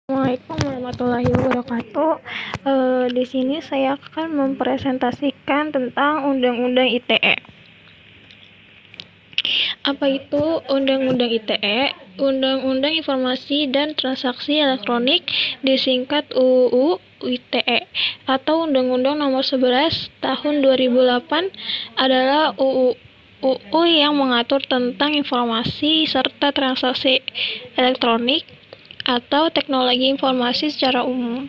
Assalamualaikum warahmatullahi wabarakatuh. Di sini saya akan mempresentasikan tentang Undang-Undang ITE. Apa itu Undang-Undang ITE? Undang-Undang Informasi dan Transaksi Elektronik, disingkat UU ITE, atau Undang-Undang Nomor 11 Tahun 2008 adalah UU yang mengatur tentang informasi serta transaksi elektronik atau teknologi informasi secara umum.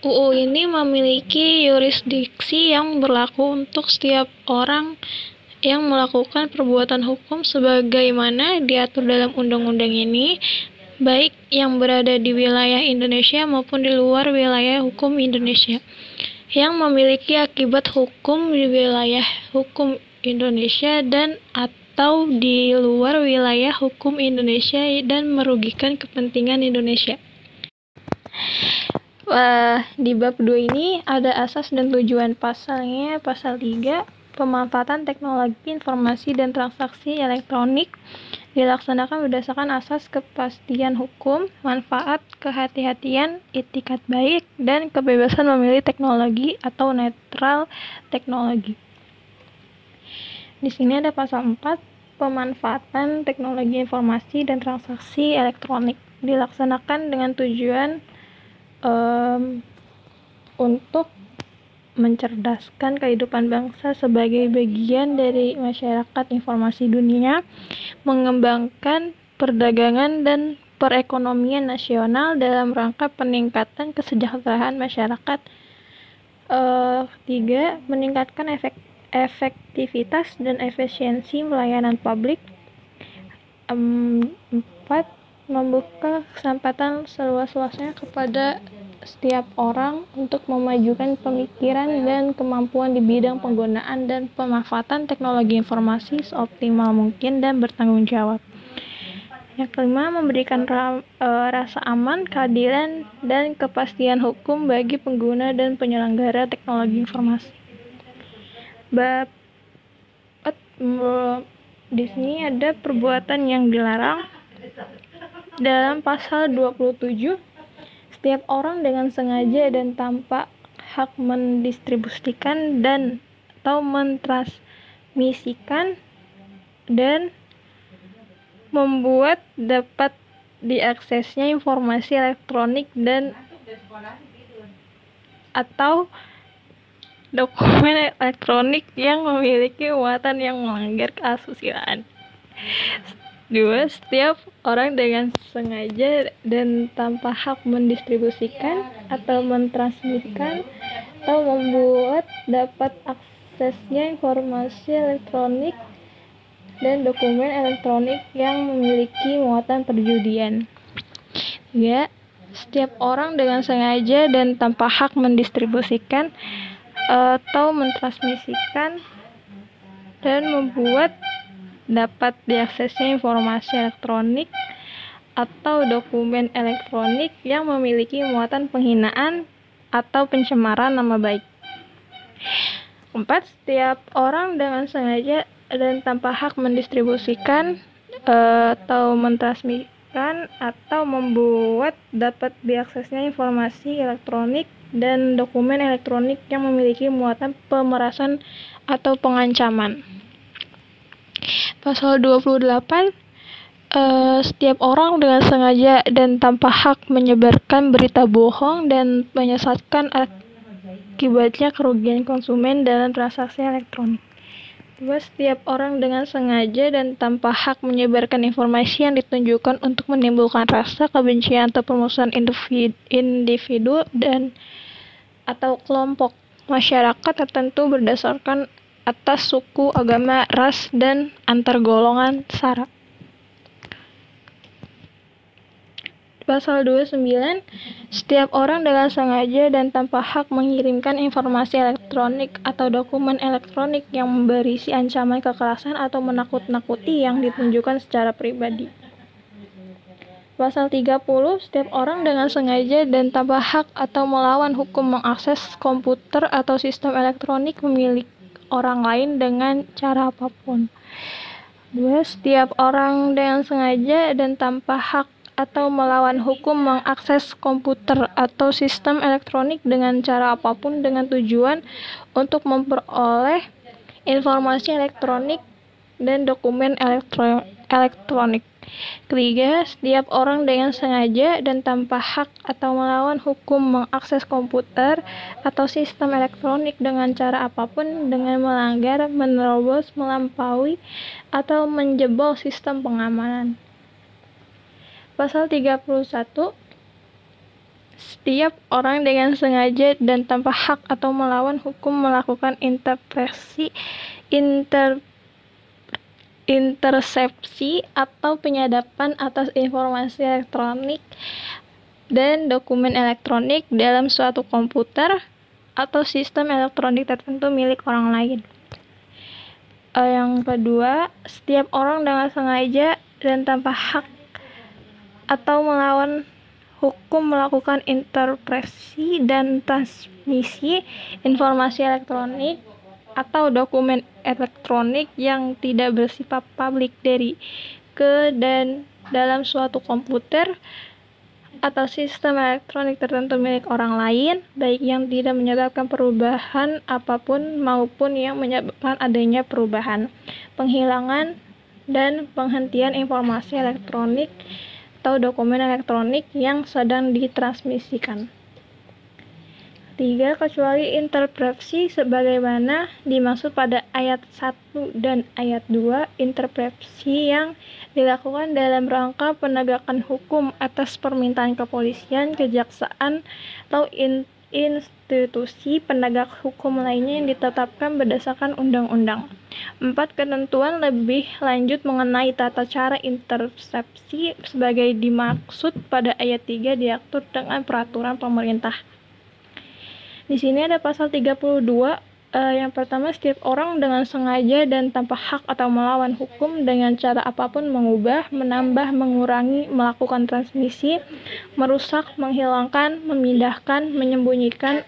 UU ini memiliki yurisdiksi yang berlaku untuk setiap orang yang melakukan perbuatan hukum sebagaimana diatur dalam undang-undang ini, baik yang berada di wilayah Indonesia maupun di luar wilayah hukum Indonesia, yang memiliki akibat hukum di wilayah hukum Indonesia dan atau di luar wilayah hukum Indonesia dan merugikan kepentingan Indonesia. Di bab 2 ini ada asas dan tujuan pasalnya. Pasal 3, pemanfaatan teknologi informasi dan transaksi elektronik dilaksanakan berdasarkan asas kepastian hukum, manfaat, kehati-hatian, itikat baik, dan kebebasan memilih teknologi atau netral teknologi. Di sini ada pasal 4, pemanfaatan teknologi informasi dan transaksi elektronik dilaksanakan dengan tujuan untuk mencerdaskan kehidupan bangsa sebagai bagian dari masyarakat informasi dunia, mengembangkan perdagangan dan perekonomian nasional dalam rangka peningkatan kesejahteraan masyarakat. 3. Meningkatkan efektivitas dan efisiensi pelayanan publik. 4. Membuka kesempatan seluas-luasnya kepada setiap orang untuk memajukan pemikiran dan kemampuan di bidang penggunaan dan pemanfaatan teknologi informasi seoptimal mungkin dan bertanggung jawab. Yang kelima, memberikan rasa aman, keadilan, dan kepastian hukum bagi pengguna dan penyelenggara teknologi informasi. Bab di sini ada perbuatan yang dilarang. Dalam pasal 27, setiap orang dengan sengaja dan tanpa hak mendistribusikan dan atau mentransmisikan dan membuat dapat diaksesnya informasi elektronik dan atau dokumen elektronik yang memiliki muatan yang melanggar keasusilaan. 2. Setiap orang dengan sengaja dan tanpa hak mendistribusikan atau mentransmisikan atau membuat dapat aksesnya informasi elektronik dan dokumen elektronik yang memiliki muatan perjudian. 3. Setiap orang dengan sengaja dan tanpa hak mendistribusikan atau mentransmisikan dan membuat dapat diaksesnya informasi elektronik atau dokumen elektronik yang memiliki muatan penghinaan atau pencemaran nama baik. 4. Setiap orang dengan sengaja dan tanpa hak mendistribusikan atau mentransmisikan atau membuat dapat diaksesnya informasi elektronik dan dokumen elektronik yang memiliki muatan pemerasan atau pengancaman. Pasal 28, setiap orang dengan sengaja dan tanpa hak menyebarkan berita bohong dan menyesatkan akibatnya kerugian konsumen dalam transaksi elektronik. 2. Setiap orang dengan sengaja dan tanpa hak menyebarkan informasi yang ditunjukkan untuk menimbulkan rasa kebencian atau permusuhan individu dan atau kelompok masyarakat tertentu berdasarkan atas suku, agama, ras, dan antar golongan sara. Pasal 29, setiap orang dengan sengaja dan tanpa hak mengirimkan informasi elektronik atau dokumen elektronik yang berisi ancaman kekerasan atau menakut-nakuti yang ditunjukkan secara pribadi. Pasal 30, setiap orang dengan sengaja dan tanpa hak atau melawan hukum mengakses komputer atau sistem elektronik milik orang lain dengan cara apapun. 2. Setiap orang dengan sengaja dan tanpa hak atau melawan hukum mengakses komputer atau sistem elektronik dengan cara apapun dengan tujuan untuk memperoleh informasi elektronik dan dokumen elektronik. Ketiga, setiap orang dengan sengaja dan tanpa hak atau melawan hukum mengakses komputer atau sistem elektronik dengan cara apapun dengan melanggar, menerobos, melampaui, atau menjebol sistem pengamanan. Pasal 31. Setiap orang dengan sengaja dan tanpa hak atau melawan hukum melakukan intersepsi atau penyadapan atas informasi elektronik dan dokumen elektronik dalam suatu komputer atau sistem elektronik tertentu milik orang lain. Yang kedua, setiap orang dengan sengaja dan tanpa hak atau melawan hukum melakukan interpretasi dan transmisi informasi elektronik atau dokumen elektronik yang tidak bersifat publik dari, ke, dan dalam suatu komputer atau sistem elektronik tertentu milik orang lain, baik yang tidak menyebabkan perubahan apapun maupun yang menyebabkan adanya perubahan, penghilangan, dan penghentian informasi elektronik atau dokumen elektronik yang sedang ditransmisikan. 3. Kecuali interpretasi sebagaimana dimaksud pada ayat 1 dan ayat 2, interpretasi yang dilakukan dalam rangka penegakan hukum atas permintaan kepolisian, kejaksaan, atau institusi penegak hukum lainnya yang ditetapkan berdasarkan undang-undang. 4. Ketentuan lebih lanjut mengenai tata cara interpretasi sebagai dimaksud pada ayat 3 diatur dengan peraturan pemerintah. Di sini ada pasal 32. Yang pertama, setiap orang dengan sengaja dan tanpa hak atau melawan hukum dengan cara apapun mengubah, menambah, mengurangi, melakukan transmisi, merusak, menghilangkan, memindahkan, menyembunyikan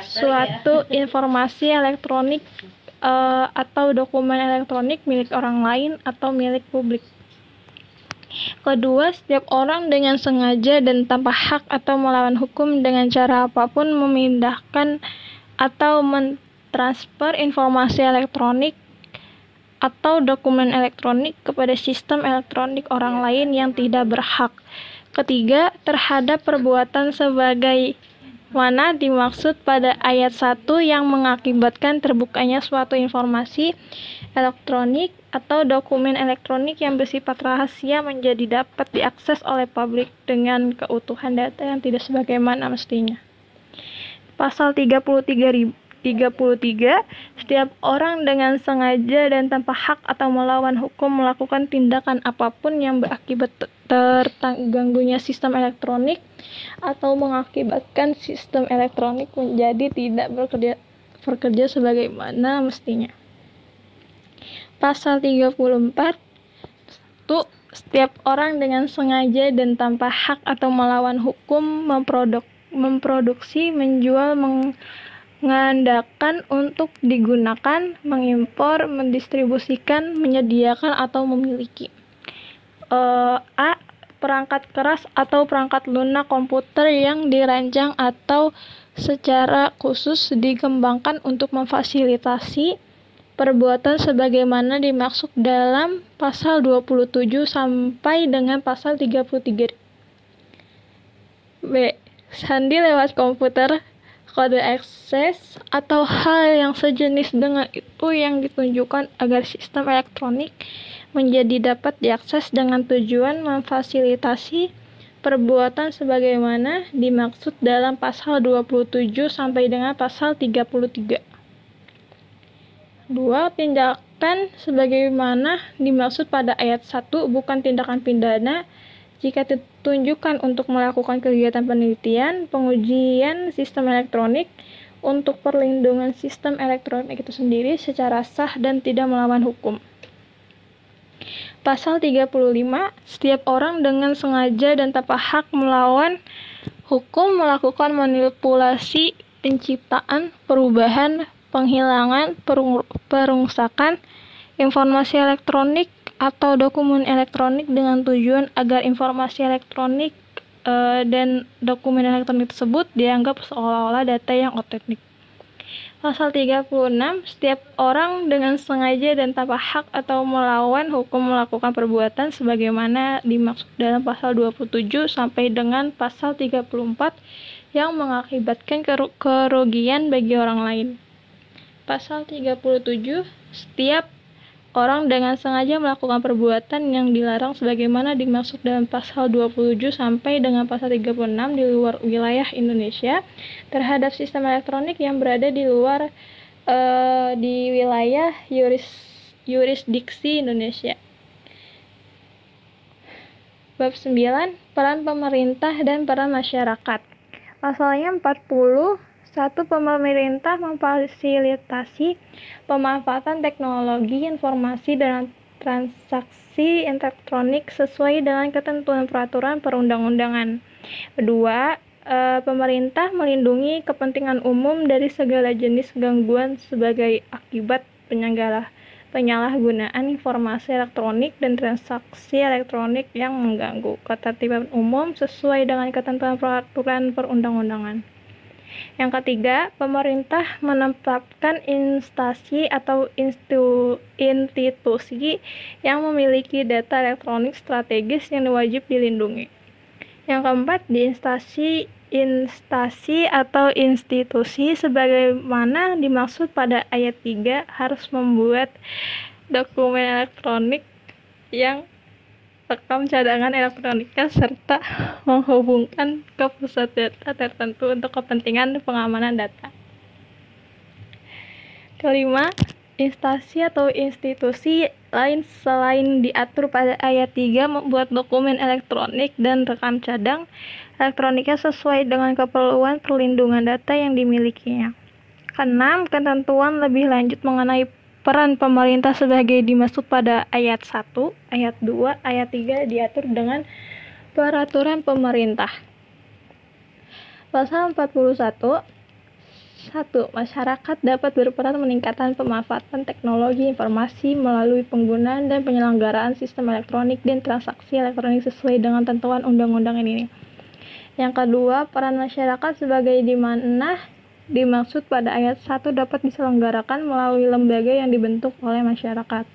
suatu informasi elektronik atau dokumen elektronik milik orang lain atau milik publik. Kedua, setiap orang dengan sengaja dan tanpa hak atau melawan hukum dengan cara apapun memindahkan atau mentransfer informasi elektronik atau dokumen elektronik kepada sistem elektronik orang lain yang tidak berhak. Ketiga, terhadap perbuatan sebagaimana dimaksud pada ayat 1 yang mengakibatkan terbukanya suatu informasi elektronik atau dokumen elektronik yang bersifat rahasia menjadi dapat diakses oleh publik dengan keutuhan data yang tidak sebagaimana mestinya. Pasal 33, setiap orang dengan sengaja dan tanpa hak atau melawan hukum melakukan tindakan apapun yang berakibat terganggunya sistem elektronik atau mengakibatkan sistem elektronik menjadi tidak bekerja sebagaimana mestinya. Pasal 34. Setiap orang dengan sengaja dan tanpa hak atau melawan hukum memproduksi, menjual, mengadakan untuk digunakan, mengimpor, mendistribusikan, menyediakan atau memiliki A. Perangkat keras atau perangkat lunak komputer yang dirancang atau secara khusus dikembangkan untuk memfasilitasi perbuatan sebagaimana dimaksud dalam pasal 27 sampai dengan pasal 33. B. Sandi lewat komputer, kode akses, atau hal yang sejenis dengan itu yang ditunjukkan agar sistem elektronik menjadi dapat diakses dengan tujuan memfasilitasi perbuatan sebagaimana dimaksud dalam pasal 27 sampai dengan pasal 33. 2. Tindakan sebagaimana dimaksud pada ayat 1 bukan tindakan pidana jika ditunjukkan untuk melakukan kegiatan penelitian, pengujian sistem elektronik untuk perlindungan sistem elektronik itu sendiri secara sah dan tidak melawan hukum. Pasal 35. Setiap orang dengan sengaja dan tanpa hak melawan hukum melakukan manipulasi, penciptaan, perubahan, penghilangan, perungsakan, Informasi elektronik atau dokumen elektronik dengan tujuan agar informasi elektronik dan dokumen elektronik tersebut dianggap seolah-olah data yang otentik. Pasal 36, setiap orang dengan sengaja dan tanpa hak atau melawan hukum melakukan perbuatan sebagaimana dimaksud dalam pasal 27 sampai dengan pasal 34 yang mengakibatkan kerugian bagi orang lain. Pasal 37, setiap orang dengan sengaja melakukan perbuatan yang dilarang sebagaimana dimaksud dalam pasal 27 sampai dengan pasal 36 di luar wilayah Indonesia terhadap sistem elektronik yang berada di luar di wilayah yurisdiksi Indonesia. Bab 9, peran pemerintah dan peran masyarakat. Pasalnya 40, pemerintah memfasilitasi pemanfaatan teknologi informasi dan transaksi elektronik sesuai dengan ketentuan peraturan perundang-undangan. Kedua, pemerintah melindungi kepentingan umum dari segala jenis gangguan sebagai akibat penyalahgunaan informasi elektronik dan transaksi elektronik yang mengganggu ketertiban umum sesuai dengan ketentuan peraturan perundang-undangan. Yang ketiga, pemerintah menetapkan instansi atau institusi yang memiliki data elektronik strategis yang wajib dilindungi. Yang keempat, di instansi atau institusi sebagaimana dimaksud pada ayat 3 harus membuat dokumen elektronik yang rekam cadangan elektroniknya serta menghubungkan ke pusat data tertentu untuk kepentingan pengamanan data. Kelima, instansi atau institusi lain selain diatur pada ayat 3 membuat dokumen elektronik dan rekam cadang elektroniknya sesuai dengan keperluan perlindungan data yang dimilikinya. Keenam, ketentuan lebih lanjut mengenai peran pemerintah sebagai dimaksud pada ayat 1, ayat 2, ayat 3 diatur dengan peraturan pemerintah. Pasal 41, 1. Masyarakat dapat berperan meningkatkan pemanfaatan teknologi informasi melalui penggunaan dan penyelenggaraan sistem elektronik dan transaksi elektronik sesuai dengan ketentuan undang-undang ini. Yang kedua, peran masyarakat sebagai dimana dimaksud pada ayat 1 dapat diselenggarakan melalui lembaga yang dibentuk oleh masyarakat.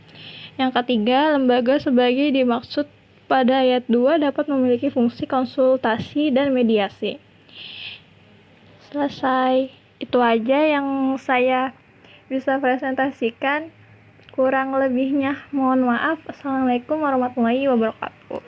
Yang ketiga, lembaga sebagai dimaksud pada ayat 2 dapat memiliki fungsi konsultasi dan mediasi. Selesai. Itu aja yang saya bisa presentasikan. Kurang lebihnya mohon maaf. Assalamualaikum warahmatullahi wabarakatuh.